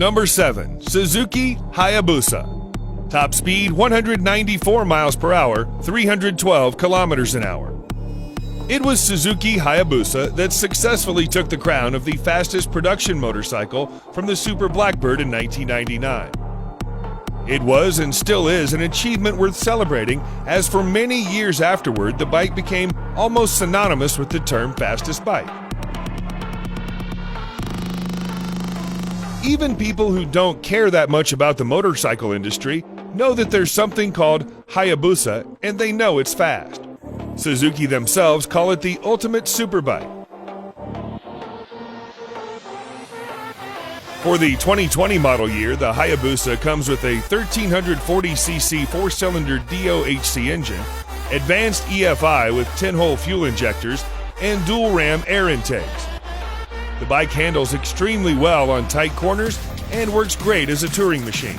Number 7. Suzuki Hayabusa. Top speed 194 miles per hour, 312 kilometers an hour. It was Suzuki Hayabusa that successfully took the crown of the fastest production motorcycle from the Super Blackbird in 1999. It was and still is an achievement worth celebrating, as for many years afterward, the bike became almost synonymous with the term fastest bike. Even people who don't care that much about the motorcycle industry know that there's something called Hayabusa, and they know it's fast. Suzuki themselves call it the ultimate superbike. For the 2020 model year, the Hayabusa comes with a 1340cc four-cylinder DOHC engine, advanced EFI with 10-hole fuel injectors, and dual-ram air intakes. The bike handles extremely well on tight corners and works great as a touring machine.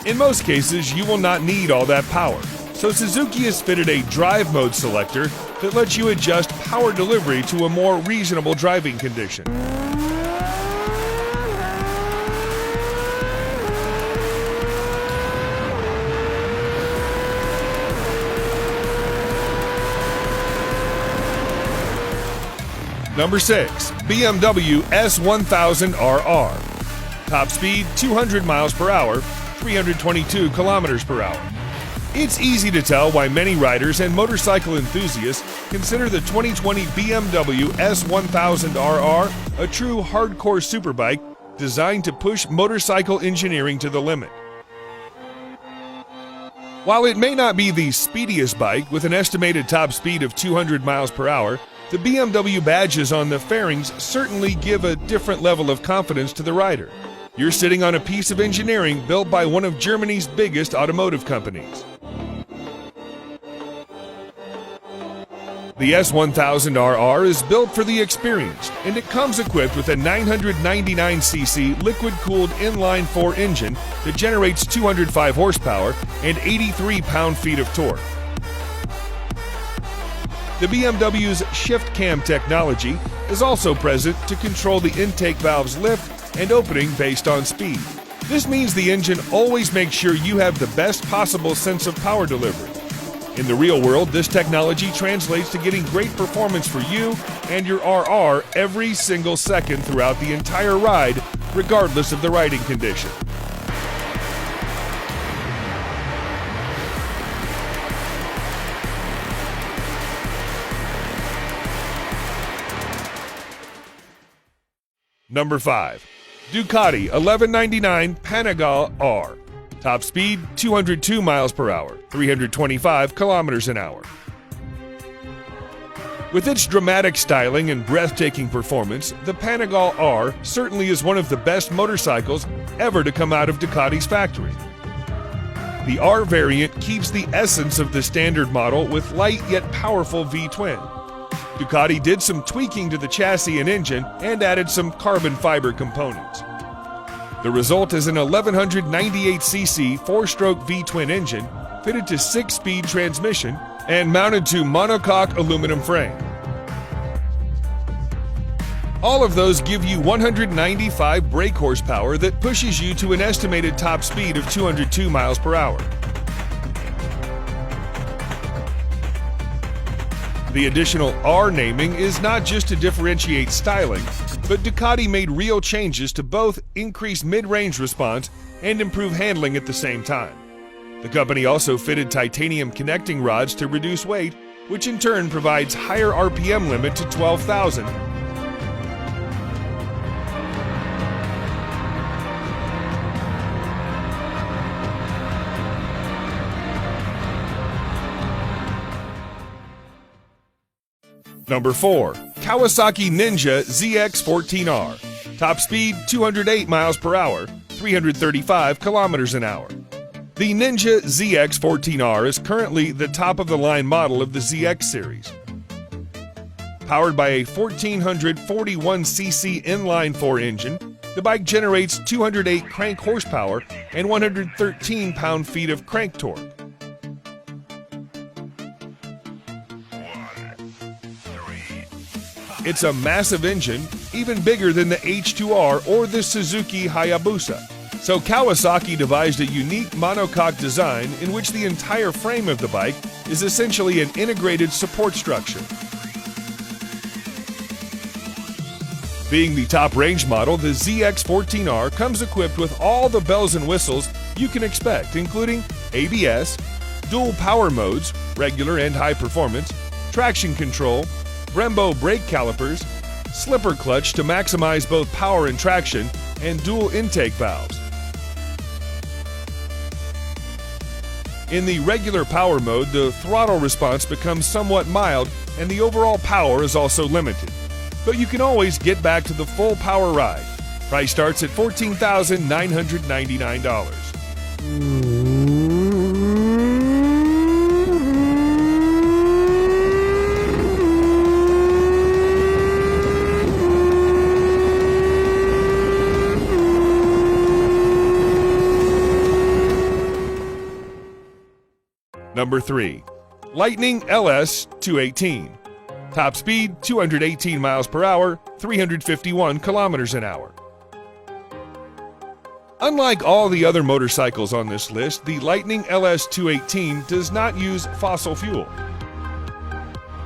In most cases, you will not need all that power, so Suzuki has fitted a drive mode selector that lets you adjust power delivery to a more reasonable driving condition. Number 6. BMW S1000RR. Top speed 200 miles per hour, 322 kilometers per hour. It's easy to tell why many riders and motorcycle enthusiasts consider the 2020 BMW S1000RR a true hardcore superbike designed to push motorcycle engineering to the limit. While it may not be the speediest bike with an estimated top speed of 200 miles per hour, the BMW badges on the fairings certainly give a different level of confidence to the rider. You're sitting on a piece of engineering built by one of Germany's biggest automotive companies. The S1000RR is built for the experienced, and it comes equipped with a 999cc liquid-cooled inline-4 engine that generates 205 horsepower and 83 pound-feet of torque. The BMW's shift cam technology is also present to control the intake valve's lift and opening based on speed. This means the engine always makes sure you have the best possible sense of power delivery. In the real world, this technology translates to getting great performance for you and your RR every single second throughout the entire ride, regardless of the riding condition. Number 5. Ducati 1199 Panigale R. Top speed 202 miles per hour, 325 kilometers an hour. With its dramatic styling and breathtaking performance, the Panigale R certainly is one of the best motorcycles ever to come out of Ducati's factory. The R variant keeps the essence of the standard model with light yet powerful V-twin. Ducati did some tweaking to the chassis and engine and added some carbon fiber components. The result is an 1198cc 4-stroke V-twin engine fitted to 6-speed transmission and mounted to monocoque aluminum frame. All of those give you 195 brake horsepower that pushes you to an estimated top speed of 202 miles per hour. The additional R naming is not just to differentiate styling, but Ducati made real changes to both increase mid-range response and improve handling at the same time. The company also fitted titanium connecting rods to reduce weight, which in turn provides higher RPM limit to 12,000. Number 4. Kawasaki Ninja ZX14R. Top speed 208 miles per hour, 335 kilometers an hour. The Ninja ZX14R is currently the top-of-the-line model of the ZX series. Powered by a 1441cc inline-4 engine, the bike generates 208 crank horsepower and 113 pound-feet of crank torque. It's a massive engine, even bigger than the H2R or the Suzuki Hayabusa. So Kawasaki devised a unique monocoque design in which the entire frame of the bike is essentially an integrated support structure. Being the top range model, the ZX14R comes equipped with all the bells and whistles you can expect, including ABS, dual power modes, regular and high performance, traction control, Brembo brake calipers, slipper clutch to maximize both power and traction, and dual intake valves. In the regular power mode, the throttle response becomes somewhat mild and the overall power is also limited. But you can always get back to the full power ride. Price starts at $14,999. Number 3. Lightning LS 218. Top speed 218 miles per hour, 351 kilometers an hour. Unlike all the other motorcycles on this list, the Lightning LS 218 does not use fossil fuel.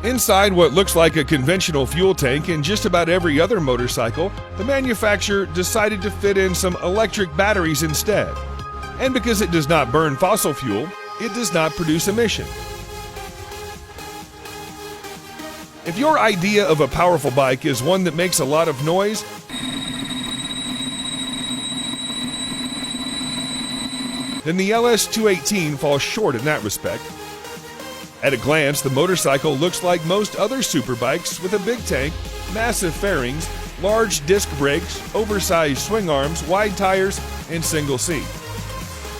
Inside what looks like a conventional fuel tank in just about every other motorcycle, the manufacturer decided to fit in some electric batteries instead. And because it does not burn fossil fuel, it does not produce emission. If your idea of a powerful bike is one that makes a lot of noise, then the LS218 falls short in that respect. At a glance, the motorcycle looks like most other superbikes with a big tank, massive fairings, large disc brakes, oversized swing arms, wide tires, and single seat.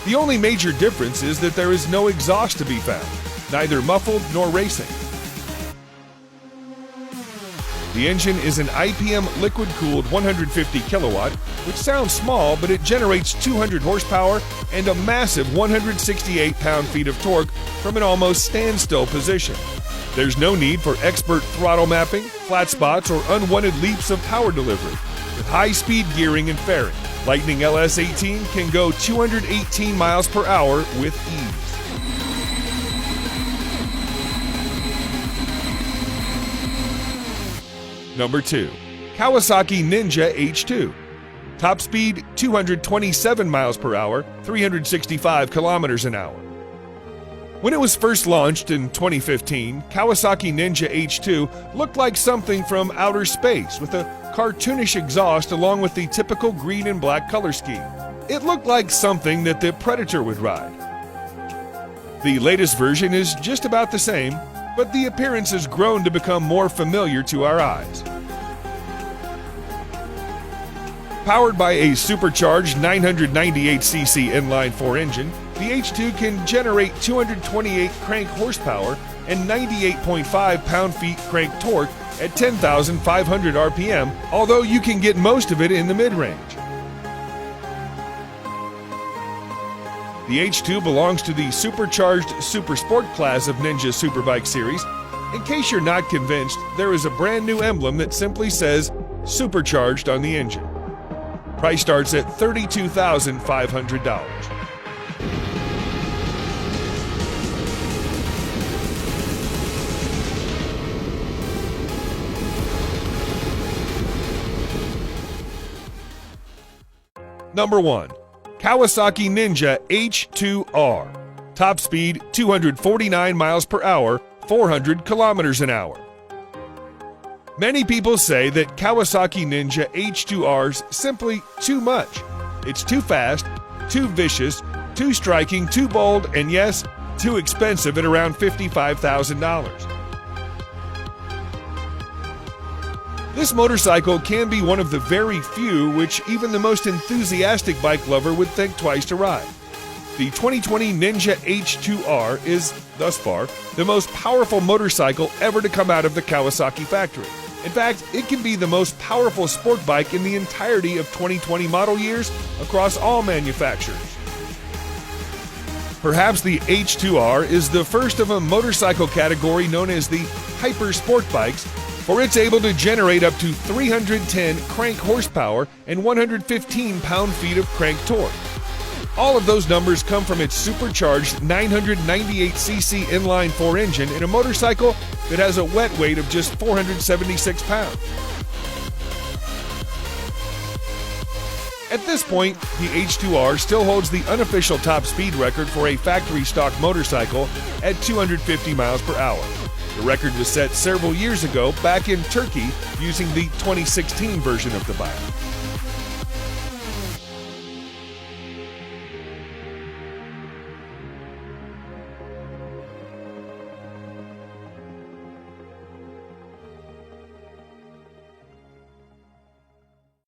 The only major difference is that there is no exhaust to be found, neither muffled nor racing. The engine is an IPM liquid-cooled 150 kilowatt, which sounds small, but it generates 200 horsepower and a massive 168 pound-feet of torque from an almost standstill position. There's no need for expert throttle mapping, flat spots, or unwanted leaps of power delivery. With high-speed gearing and fairing, Lightning LS18 can go 218 miles per hour with ease. Number 2. Kawasaki Ninja H2. Top speed 227 miles per hour, 365 kilometers an hour. When it was first launched in 2015, Kawasaki Ninja H2 looked like something from outer space with a cartoonish exhaust along with the typical green and black color scheme. It looked like something that the Predator would ride. The latest version is just about the same, but the appearance has grown to become more familiar to our eyes. Powered by a supercharged 998cc inline-4 engine, the H2 can generate 228 crank horsepower and 98.5 pound-feet crank torque at 10,500 RPM, although you can get most of it in the mid-range. The H2 belongs to the supercharged Super Sport class of Ninja Superbike series. In case you're not convinced, there is a brand new emblem that simply says Supercharged on the engine. Price starts at $32,500. Number 1. Kawasaki Ninja H2R. Top speed 249 miles per hour, 400 kilometers an hour. Many people say that Kawasaki Ninja H2R's simply too much. It's too fast, too vicious, too striking, too bold, and yes, too expensive at around $55,000. This motorcycle can be one of the very few which even the most enthusiastic bike lover would think twice to ride. The 2020 Ninja H2R is, thus far, the most powerful motorcycle ever to come out of the Kawasaki factory. In fact, it can be the most powerful sport bike in the entirety of 2020 model years across all manufacturers. Perhaps the H2R is the first of a motorcycle category known as the hyper sport bikes, for it's able to generate up to 310 crank horsepower and 115 pound-feet of crank torque. All of those numbers come from its supercharged 998cc inline-4 engine in a motorcycle that has a wet weight of just 476 pounds. At this point, the H2R still holds the unofficial top speed record for a factory-stock motorcycle at 250 miles per hour. The record was set several years ago back in Turkey using the 2016 version of the bike.